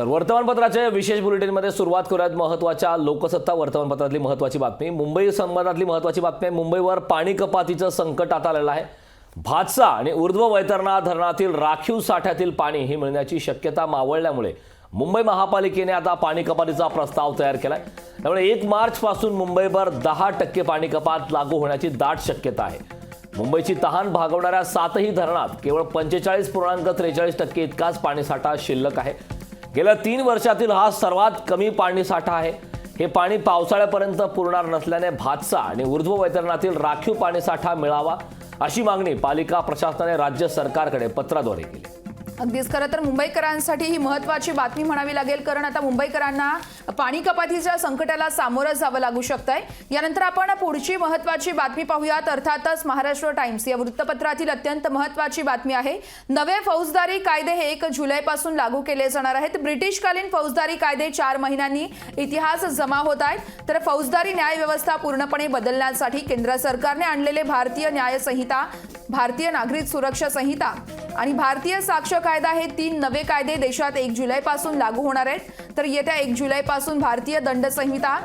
तर वर्तमानपत्राच्या विशेष बुलेटिनमध्ये सुरुवात करूयात महत्त्वाच्या लोकसत्ता वर्तमानपत्रातली महत्त्वाची बातमी। मुंबई संवादातली महत्त्वाची बातमी आहे। मुंबईवर पाणी कपातीचं संकट आता आलेलं आहे। भातसा आणि ऊर्ध्व वैतरणा धरणातील राखीव साठ्यातील पाणी ही मिळण्याची शक्यता मावळल्यामुळे मुंबई महापालिकेने आता पाणी कपातीचा प्रस्ताव तयार केलाय। त्यामुळे 1 मार्च पासून मुंबईवर 10% पाणी कपात लागू होण्याची दाट शक्यता आहे। मुंबईची तहान भागवणाऱ्या 7ही धरणात केवळ 45.43% इतकाच पाणीसाठा शिल्लक आहे। गेल्या 3 वर्षातील हा सर्वात कमी पाणीसाठा आहे। हे पाणी पावसाळ्यापर्यंत पुरणार नसल्याने भातसा आणि ऊर्ध्व वैतरणातील राखीव पाणीसाठा मिळावा अशी मागणी पालिका प्रशासनाने राज्य सरकारकडे पत्राद्वारे केली। अगदीच खरं तर मुंबईकरांसाठी ही महत्त्वाची बातमी म्हणावी लागेल, कारण आता मुंबईकरांना पाणी कपातीच्या संकटाला सामोरं जावं लागू शकतंय। यानंतर आपण पुढची महत्त्वाची बातमी पाहूयात। अर्थातच महाराष्ट्र टाइम्स या वृत्तपत्रातील अत्यंत महत्त्वाची बातमी आहे। नवे फौजदारी कायदे हे 1 जुलैपासून लागू केले जाणार आहेत। ब्रिटिशकालीन फौजदारी कायदे 4 महिन्यांनी इतिहास जमा होत आहेत। तर फौजदारी न्याय व्यवस्था पूर्णपणे बदलण्यासाठी केंद्र सरकारने आणलेले भारतीय न्याय संहिता, भारतीय नागरिक सुरक्षा संहिता आणि भारतीय साक्ष कायदा हे 3 नवे कायदे देशात 1 जुलैपासून लागू होणार आहेत। तर येत्या 1 जुलैपासून भारतीय दंड संहिता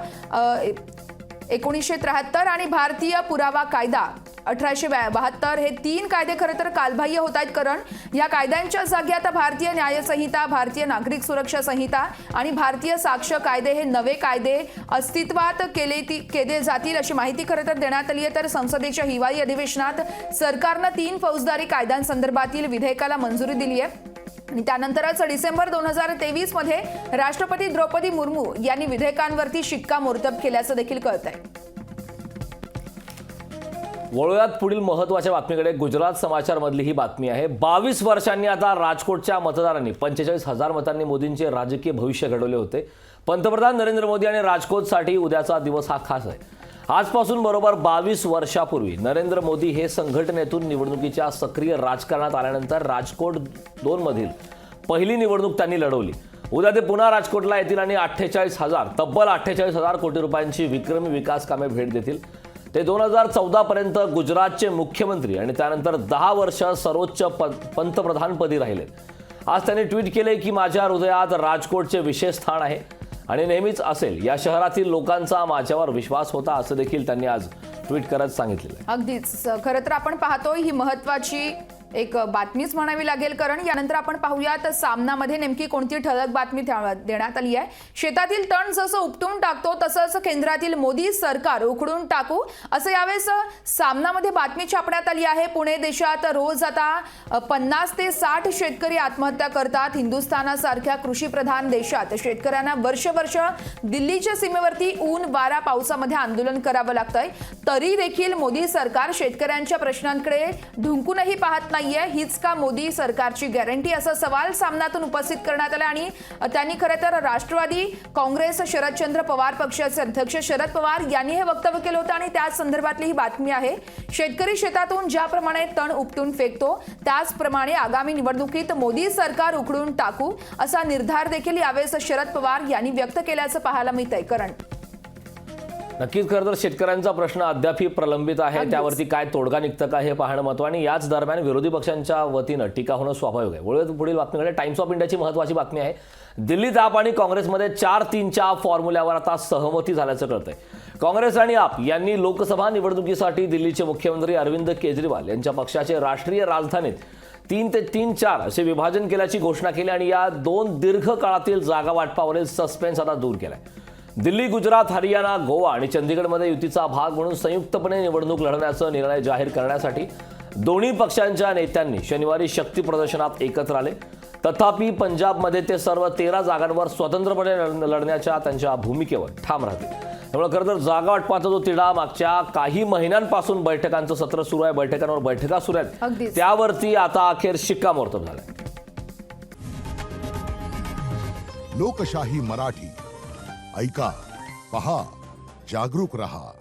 1973 आणि भारतीय पुरावा कायदा 1872 हे 3 कायदे खरं तर कालबाह्य होत आहेत, कारण या कायद्यांच्या जागी आता भारतीय न्याय संहिता, भारतीय नागरिक सुरक्षा संहिता आणि भारतीय साक्ष कायदे हे नवे कायदे अस्तित्वात केले जातील अशी माहिती खरं तर देण्यात आली आहे। तर संसदेच्या हिवाळी अधिवेशनात सरकारनं 3 फौजदारी कायद्यांसंदर्भातील विधेयकाला मंजुरी दिली आहे आणि त्यानंतरच डिसेंबर 2023 मध्ये राष्ट्रपती द्रौपदी मुर्मू यांनी विधेयकांवरती शिक्कामोर्तब केल्याचं देखील कळतंय। वळूयात पुढील महत्त्वाच्या बातमीकडे। गुजरात समाचार मधली ही बातमी आहे। 22 वर्षांनी आता राजकोटच्या मतदारांनी 45,000 मतांनी मोदींचे राजकीय भविष्य घडवले होते। पंतप्रधान नरेंद्र मोदी आणि राजकोटसाठी उद्याचा दिवस हा खास आहे। आजपासून बरोबर 22 वर्षापूर्वी नरेंद्र मोदी हे संघटनेतून निवडणुकीच्या सक्रिय राजकारणात आल्यानंतर राजकोट 2 मधील पहिली निवडणूक त्यांनी लढवली। उद्या ते पुन्हा राजकोटला येतील आणि तब्बल 48,000 कोटी रुपयांची विक्रमी विकास कामे भेट देतील। ते 2014 पर्यंत गुजरातचे मुख्यमंत्री आणि त्यानंतर 10 वर्ष सर्वोच्च पंतप्रधानपदी राहिले। आज त्यांनी ट्विट केले की माझ्या हृदयात राजकोटचे विशेष स्थान आहे आणि नेहमीच असेल। या शहरातील लोकांचा माझ्यावर विश्वास होता असं देखील त्यांनी आज ट्विट करत सांगितलेलं आहे। अगदीच खरं तर आपण पाहतोय ही महत्त्वाची एक बातमीच म्हणावी लागेल, कारण यानंतर आपण पाहूयात सामनामध्ये नेमकी कोणती ठळक बातमी देण्यात आली आहे। शेतातील तण जसं उपटून टाकतो तसंच केंद्रातील मोदी सरकार उखडून टाकू असं यावेळेस सामनामध्ये बातमी छापण्यात आली आहे। पुणे देशात रोज आता 50 ते 60 शेतकरी आत्महत्या करतात। हिंदुस्थानासारख्या कृषीप्रधान देशात शेतकऱ्यांना वर्ष दिल्लीच्या सीमेवरती ऊन वारा पावसामध्ये आंदोलन करावं लागतंय, तरी देखील मोदी सरकार शेतकऱ्यांच्या प्रश्नांकडे ढुंकूनही पाहत नाही। हीच का मोदी सरकारची गॅरंटी असा सवाल सामनातून उपस्थित करण्यात आला आणि त्यांनी खरं तर राष्ट्रवादी काँग्रेस शरदचंद्र पवार पक्षाचे अध्यक्ष शरद पवार यांनी हे वक्तव्य केलं होतं आणि त्याच संदर्भातली ही बातमी आहे। शेतकरी शेतातून ज्याप्रमाणे तण उपटून फेकतो त्याचप्रमाणे आगामी निवडणुकीत मोदी सरकार उखडून टाकू असा निर्धार देखील यावेळेस शरद पवार यांनी व्यक्त केल्याचं पाहायला मिळतंय। करण नक्कीच खरं तर शेतकऱ्यांचा प्रश्न अद्यापही प्रलंबित आहे। त्यावरती काय तोडगा निघतं का हे पाहणं महत्त्वाचं आणि याच दरम्यान विरोधी पक्षांच्या वतीनं टीका होणं स्वाभाविक आहे। वळूयात पुढील बातमीकडे। टाइम्स ऑफ इंडियाची महत्त्वाची बातमी आहे। दिल्लीत आप आणि काँग्रेसमध्ये 4-3च्या फॉर्म्युल्यावर आता सहमती झाल्याचं कळतंय। काँग्रेस आणि आप यांनी लोकसभा निवडणुकीसाठी दिल्लीचे मुख्यमंत्री अरविंद केजरीवाल यांच्या पक्षाचे राष्ट्रीय राजधानीत 3 ते 3-4 असे विभाजन केल्याची घोषणा केली आणि या 2 दीर्घ काळातील जागा वाटपावरील सस्पेन्स आता दूर केलाय। दिल्ली, गुजरात, हरियाणा, गोवा आणि चंदीगडमध्ये युतीचा भाग म्हणून संयुक्तपणे निवडणूक लढवण्याचा निर्णय जाहीर करण्यासाठी दोन्ही पक्षांच्या नेत्यांनी शनिवारी शक्ती प्रदर्शनात एकत्र आले। तथापि पंजाबमध्ये ते सर्व 13 जागांवर स्वतंत्रपणे लढण्याच्या त्यांच्या भूमिकेवर ठाम राहतील। त्यामुळे खरं तर जागा वाटपाचा जो तिढा मागच्या काही महिन्यांपासून बैठकांचं सत्र सुरू आहे, बैठकांवर बैठका सुरू आहेत, त्यावरती आता अखेर शिक्कामोर्तब झालंय। लोकशाही मराठी ऐका, पहा, जागरूक रहा।